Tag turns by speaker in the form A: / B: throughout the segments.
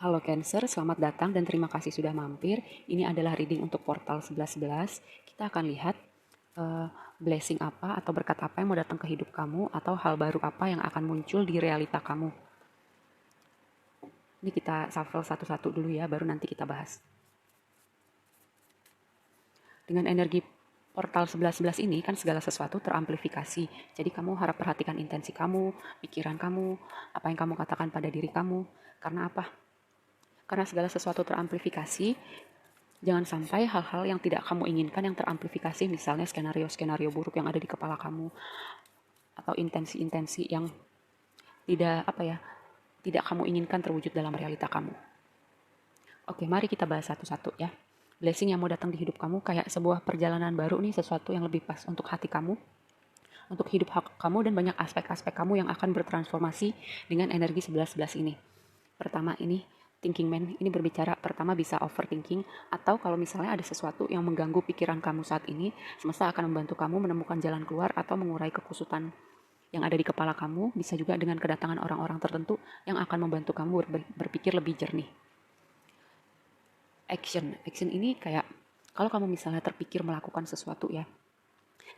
A: Halo Cancer, selamat datang dan terima kasih sudah mampir. Ini adalah reading untuk portal 1111. Kita akan lihat blessing apa atau berkat apa yang mau datang ke hidup kamu atau hal baru apa yang akan muncul di realita kamu. Ini kita shuffle satu-satu dulu ya, baru nanti kita bahas. Dengan energi portal 1111 ini kan segala sesuatu teramplifikasi. Jadi kamu harap perhatikan intensi kamu, pikiran kamu, apa yang kamu katakan pada diri kamu. Karena apa? Karena segala sesuatu teramplifikasi, jangan sampai hal-hal yang tidak kamu inginkan yang teramplifikasi, misalnya skenario-skenario buruk yang ada di kepala kamu, atau intensi-intensi yang tidak kamu inginkan terwujud dalam realita kamu. Oke, mari kita bahas satu-satu ya. Blessing yang mau datang di hidup kamu kayak sebuah perjalanan baru nih, sesuatu yang lebih pas untuk hati kamu, untuk hidup kamu, dan banyak aspek-aspek kamu yang akan bertransformasi dengan energi 11-11 ini. Pertama ini, thinking man, ini berbicara pertama bisa overthinking, atau kalau misalnya ada sesuatu yang mengganggu pikiran kamu saat ini, semesta akan membantu kamu menemukan jalan keluar atau mengurai kekusutan yang ada di kepala kamu. Bisa juga dengan kedatangan orang-orang tertentu yang akan membantu kamu berpikir lebih jernih. Action ini kayak kalau kamu misalnya terpikir melakukan sesuatu ya,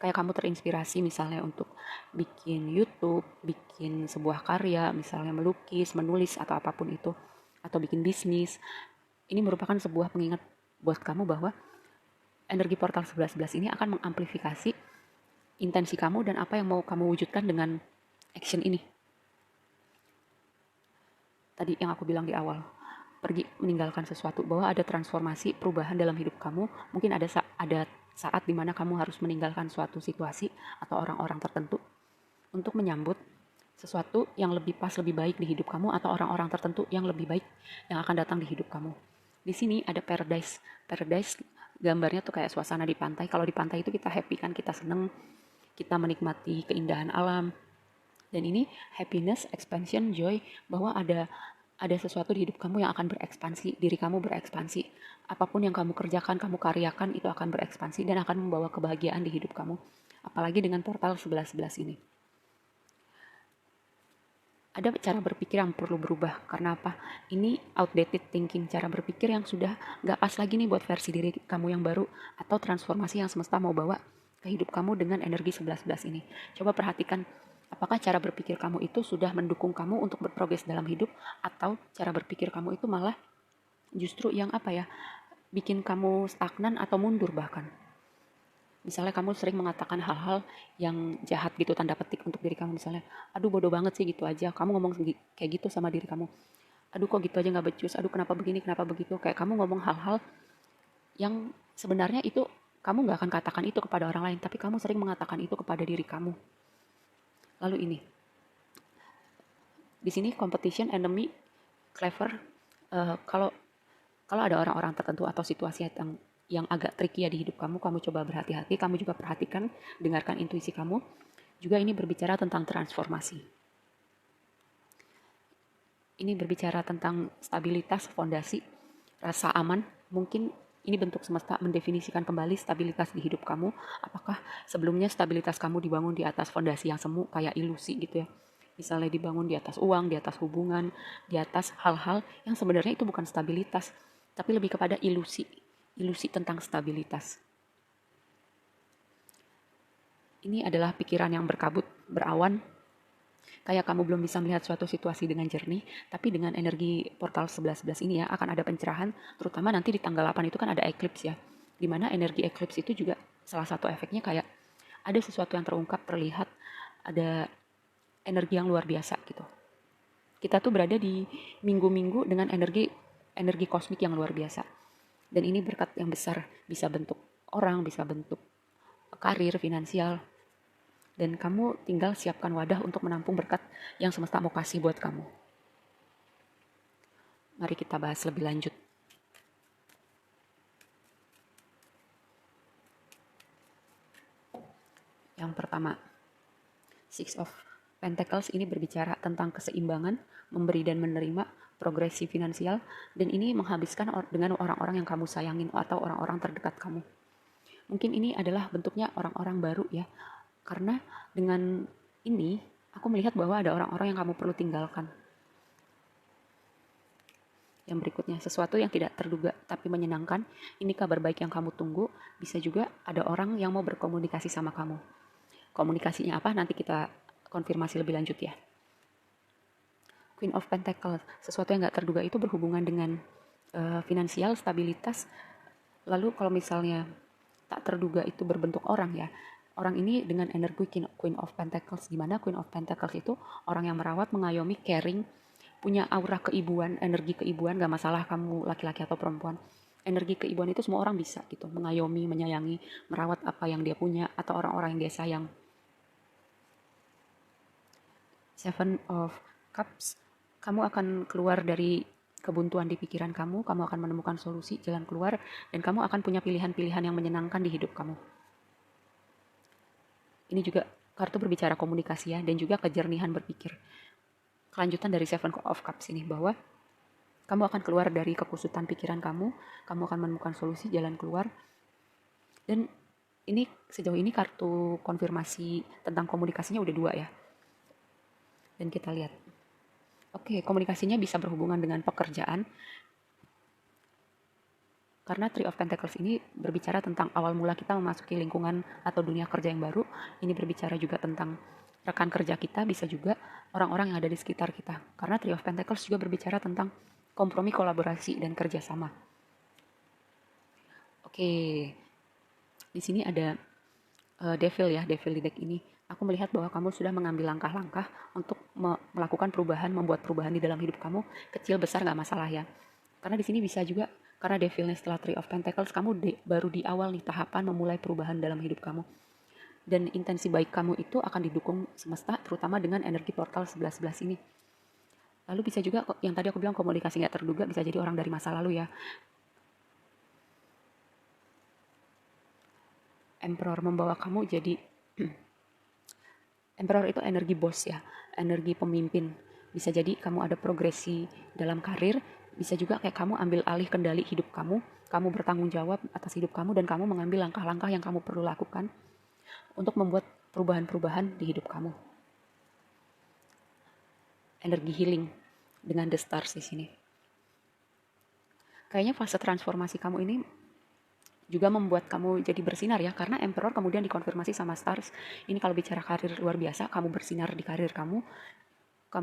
A: kayak kamu terinspirasi misalnya untuk bikin YouTube, bikin sebuah karya, misalnya melukis, menulis, atau apapun itu, atau bikin bisnis. Ini merupakan sebuah pengingat buat kamu bahwa energi portal 1111 ini akan mengamplifikasi intensi kamu dan apa yang mau kamu wujudkan dengan action ini. Tadi yang aku bilang di awal, pergi meninggalkan sesuatu, bahwa ada transformasi, perubahan dalam hidup kamu. Mungkin ada saat dimana kamu harus meninggalkan suatu situasi atau orang-orang tertentu untuk menyambut sesuatu yang lebih pas, lebih baik di hidup kamu, atau orang-orang tertentu yang lebih baik yang akan datang di hidup kamu. Di sini ada paradise. Paradise gambarnya tuh kayak suasana di pantai. Kalau di pantai itu kita happy kan, kita seneng, kita menikmati keindahan alam. Dan ini happiness, expansion, joy, bahwa ada sesuatu di hidup kamu yang akan berekspansi, diri kamu berekspansi. Apapun yang kamu kerjakan, kamu karyakan, itu akan berekspansi dan akan membawa kebahagiaan di hidup kamu. Apalagi dengan portal 11-11 ini. Ada cara berpikir yang perlu berubah. Karena apa? Ini outdated thinking, cara berpikir yang sudah gak pas lagi nih buat versi diri kamu yang baru, atau transformasi yang semesta mau bawa ke hidup kamu dengan energi 11-11 ini. Coba perhatikan, apakah cara berpikir kamu itu sudah mendukung kamu untuk berprogres dalam hidup, atau cara berpikir kamu itu malah justru yang bikin kamu stagnan atau mundur bahkan. Misalnya kamu sering mengatakan hal-hal yang jahat gitu, tanda petik, untuk diri kamu. Misalnya, aduh bodoh banget sih gitu aja. Kamu ngomong kayak gitu sama diri kamu. Aduh kok gitu aja gak becus. Aduh kenapa begini, kenapa begitu. Kayak kamu ngomong hal-hal yang sebenarnya itu kamu gak akan katakan itu kepada orang lain. Tapi kamu sering mengatakan itu kepada diri kamu. Lalu ini. Di sini competition, enemy, clever. Kalau ada orang-orang tertentu atau situasi yang agak tricky ya di hidup kamu, kamu coba berhati-hati, kamu juga perhatikan, dengarkan intuisi kamu. Juga ini berbicara tentang transformasi. Ini berbicara tentang stabilitas, fondasi, rasa aman. Mungkin ini bentuk semesta mendefinisikan kembali stabilitas di hidup kamu. Apakah sebelumnya stabilitas kamu dibangun di atas fondasi yang semu, kayak ilusi gitu ya. Misalnya dibangun di atas uang, di atas hubungan, di atas hal-hal yang sebenarnya itu bukan stabilitas, tapi lebih kepada ilusi tentang stabilitas. Ini adalah pikiran yang berkabut, berawan, kayak kamu belum bisa melihat suatu situasi dengan jernih, tapi dengan energi portal 11-11 ini ya, akan ada pencerahan, terutama nanti di tanggal 8 itu kan ada eclipse ya, dimana energi eclipse itu juga salah satu efeknya kayak ada sesuatu yang terungkap, terlihat, ada energi yang luar biasa gitu. Kita tuh berada di minggu-minggu dengan energi kosmik yang luar biasa. Dan ini berkat yang besar, bisa bentuk orang, bisa bentuk karir, finansial. Dan kamu tinggal siapkan wadah untuk menampung berkat yang semesta mau kasih buat kamu. Mari kita bahas lebih lanjut. Yang pertama, Six of Pentacles ini berbicara tentang keseimbangan, memberi dan menerima, progresi finansial, dan ini menghabiskan dengan orang-orang yang kamu sayangin atau orang-orang terdekat kamu. Mungkin ini adalah bentuknya orang-orang baru ya, karena dengan ini aku melihat bahwa ada orang-orang yang kamu perlu tinggalkan. Yang berikutnya, sesuatu yang tidak terduga tapi menyenangkan. Ini kabar baik yang kamu tunggu. Bisa juga ada orang yang mau berkomunikasi sama kamu. Komunikasinya apa? Nanti kita konfirmasi lebih lanjut ya. Queen of Pentacles, sesuatu yang nggak terduga itu berhubungan dengan finansial, stabilitas. Lalu kalau misalnya tak terduga itu berbentuk orang ya. Orang ini dengan energi Queen of Pentacles, di mana Queen of Pentacles itu orang yang merawat, mengayomi, caring, punya aura keibuan, energi keibuan, gak masalah kamu laki-laki atau perempuan. Energi keibuan itu semua orang bisa gitu, mengayomi, menyayangi, merawat apa yang dia punya atau orang-orang yang dia sayang. Seven of Cups, kamu akan keluar dari kebuntuan di pikiran kamu akan menemukan solusi, jalan keluar, dan kamu akan punya pilihan-pilihan yang menyenangkan di hidup kamu. Ini juga kartu berbicara komunikasi ya, dan juga kejernihan berpikir. Kelanjutan dari Seven of Cups ini bahwa kamu akan keluar dari kekusutan pikiran kamu akan menemukan solusi, jalan keluar. Dan ini sejauh ini kartu konfirmasi tentang komunikasinya udah 2 ya. Dan kita lihat. Oke, komunikasinya bisa berhubungan dengan pekerjaan. Karena Three of Pentacles ini berbicara tentang awal mula kita memasuki lingkungan atau dunia kerja yang baru. Ini berbicara juga tentang rekan kerja kita, bisa juga orang-orang yang ada di sekitar kita. Karena Three of Pentacles juga berbicara tentang kompromi, kolaborasi, dan kerjasama. Oke, di sini ada Devil ya, Devil di deck ini. Aku melihat bahwa kamu sudah mengambil langkah-langkah untuk melakukan perubahan, membuat perubahan di dalam hidup kamu. Kecil besar nggak masalah ya. Karena di sini bisa juga, karena Devilnya setelah Three of Pentacles, kamu baru di awal nih tahapan memulai perubahan dalam hidup kamu. Dan intensi baik kamu itu akan didukung semesta, terutama dengan energi portal 11-11 ini. Lalu bisa juga, yang tadi aku bilang komunikasi nggak terduga, bisa jadi orang dari masa lalu ya. Emperor membawa kamu jadi Emperor itu energi bos ya, energi pemimpin. Bisa jadi kamu ada progresi dalam karir, bisa juga kayak kamu ambil alih kendali hidup kamu bertanggung jawab atas hidup kamu, dan kamu mengambil langkah-langkah yang kamu perlu lakukan untuk membuat perubahan-perubahan di hidup kamu. Energi healing dengan the stars di sini. Kayaknya fase transformasi kamu ini juga membuat kamu jadi bersinar ya, karena Emperor kemudian dikonfirmasi sama Stars. Ini kalau bicara karir luar biasa, kamu bersinar di karir kamu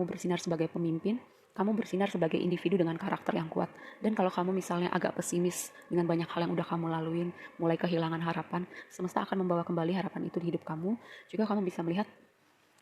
A: bersinar sebagai pemimpin, kamu bersinar sebagai individu dengan karakter yang kuat. Dan kalau kamu misalnya agak pesimis dengan banyak hal yang udah kamu laluin, mulai kehilangan harapan, semesta akan membawa kembali harapan itu di hidup kamu. Juga kamu bisa melihat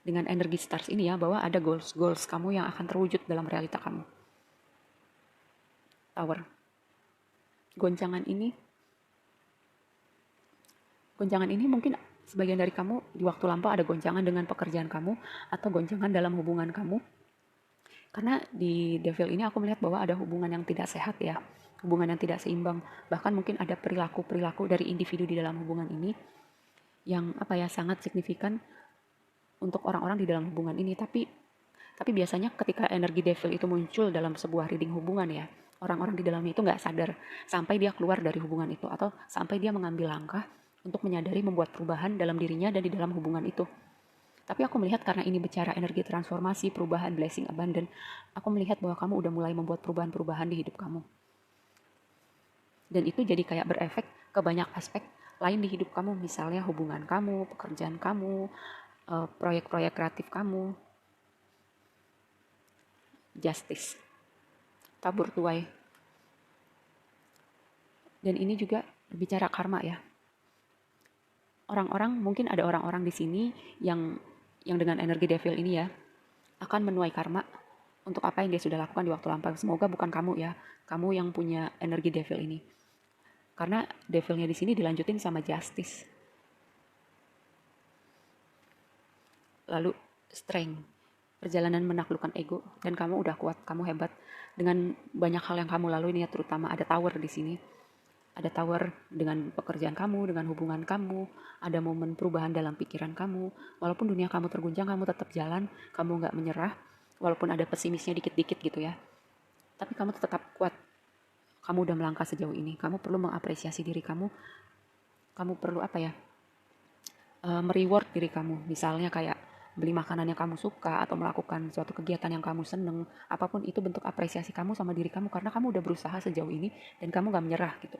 A: dengan energi Stars ini ya, bahwa ada goals kamu yang akan terwujud dalam realita kamu. Tower. Goncangan ini mungkin sebagian dari kamu di waktu lampau ada goncangan dengan pekerjaan kamu atau goncangan dalam hubungan kamu. Karena di Devil ini aku melihat bahwa ada hubungan yang tidak sehat ya, hubungan yang tidak seimbang. Bahkan mungkin ada perilaku-perilaku dari individu di dalam hubungan ini yang sangat signifikan untuk orang-orang di dalam hubungan ini. Tapi biasanya ketika energi Devil itu muncul dalam sebuah reading hubungan ya, orang-orang di dalamnya itu nggak sadar sampai dia keluar dari hubungan itu atau sampai dia mengambil langkah untuk menyadari membuat perubahan dalam dirinya dan di dalam hubungan itu. Tapi aku melihat karena ini bicara energi transformasi, perubahan, blessing, abundant, aku melihat bahwa kamu udah mulai membuat perubahan-perubahan di hidup kamu. Dan itu jadi kayak berefek ke banyak aspek lain di hidup kamu, misalnya hubungan kamu, pekerjaan kamu, proyek-proyek kreatif kamu. Justice. Tabur tuai. Dan ini juga berbicara karma ya. Mungkin ada orang-orang di sini yang dengan energi Devil ini ya akan menuai karma untuk apa yang dia sudah lakukan di waktu lampau. Semoga bukan kamu ya, kamu yang punya energi Devil ini. Karena Devilnya di sini dilanjutin sama Justice. Lalu Strength, perjalanan menaklukkan ego, dan kamu udah kuat, kamu hebat dengan banyak hal yang kamu lalui nih, terutama ada Tower di sini. Ada Tower dengan pekerjaan kamu, dengan hubungan kamu, ada momen perubahan dalam pikiran kamu. Walaupun dunia kamu terguncang, kamu tetap jalan, kamu nggak menyerah, walaupun ada pesimisnya dikit-dikit gitu ya. Tapi kamu tetap kuat. Kamu udah melangkah sejauh ini. Kamu perlu mengapresiasi diri kamu. Kamu perlu mereward diri kamu. Misalnya kayak beli makanan yang kamu suka atau melakukan suatu kegiatan yang kamu seneng, apapun itu bentuk apresiasi kamu sama diri kamu karena kamu udah berusaha sejauh ini dan kamu gak menyerah gitu.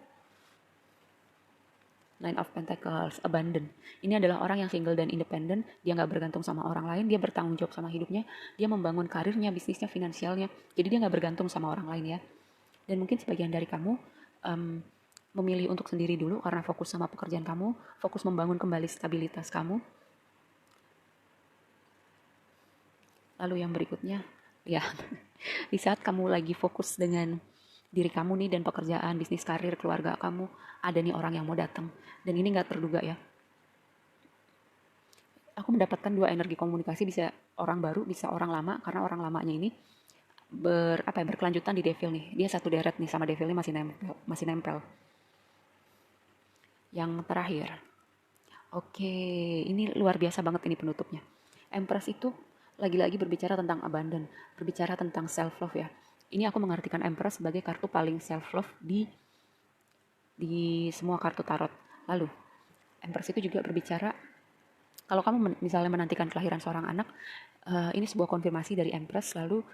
A: Nine of Pentacles, abundant. Ini adalah orang yang single dan independen, dia nggak bergantung sama orang lain, dia bertanggung jawab sama hidupnya, dia membangun karirnya, bisnisnya, finansialnya, jadi dia nggak bergantung sama orang lain ya. Dan mungkin sebagian dari kamu memilih untuk sendiri dulu karena fokus sama pekerjaan kamu, fokus membangun kembali stabilitas kamu. Lalu yang berikutnya, ya, di saat kamu lagi fokus dengan diri kamu nih dan pekerjaan, bisnis, karir, keluarga kamu, ada nih orang yang mau datang. Dan ini nggak terduga ya. Aku mendapatkan dua energi komunikasi, bisa orang baru, bisa orang lama, karena orang lamanya ini berkelanjutan di Devil nih. Dia satu deret nih sama Devil ini masih nempel. Yang terakhir. Oke, ini luar biasa banget ini penutupnya. Empress itu lagi-lagi berbicara tentang abundant, berbicara tentang self love ya. Ini aku mengartikan Empress sebagai kartu paling self love di semua kartu tarot. Lalu, Empress itu juga berbicara kalau kamu misalnya menantikan kelahiran seorang anak, ini sebuah konfirmasi dari Empress, lalu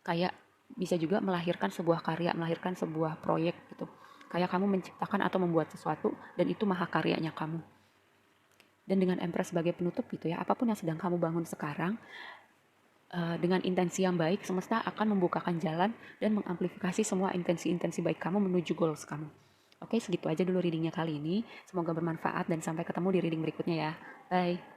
A: kayak bisa juga melahirkan sebuah karya, melahirkan sebuah proyek gitu. Kayak kamu menciptakan atau membuat sesuatu dan itu mahakaryanya kamu. Dan dengan Empress sebagai penutup gitu ya, apapun yang sedang kamu bangun sekarang, dengan intensi yang baik, semesta akan membukakan jalan dan mengamplifikasi semua intensi-intensi baik kamu menuju goals kamu. Oke, segitu aja dulu readingnya kali ini. Semoga bermanfaat dan sampai ketemu di reading berikutnya ya. Bye.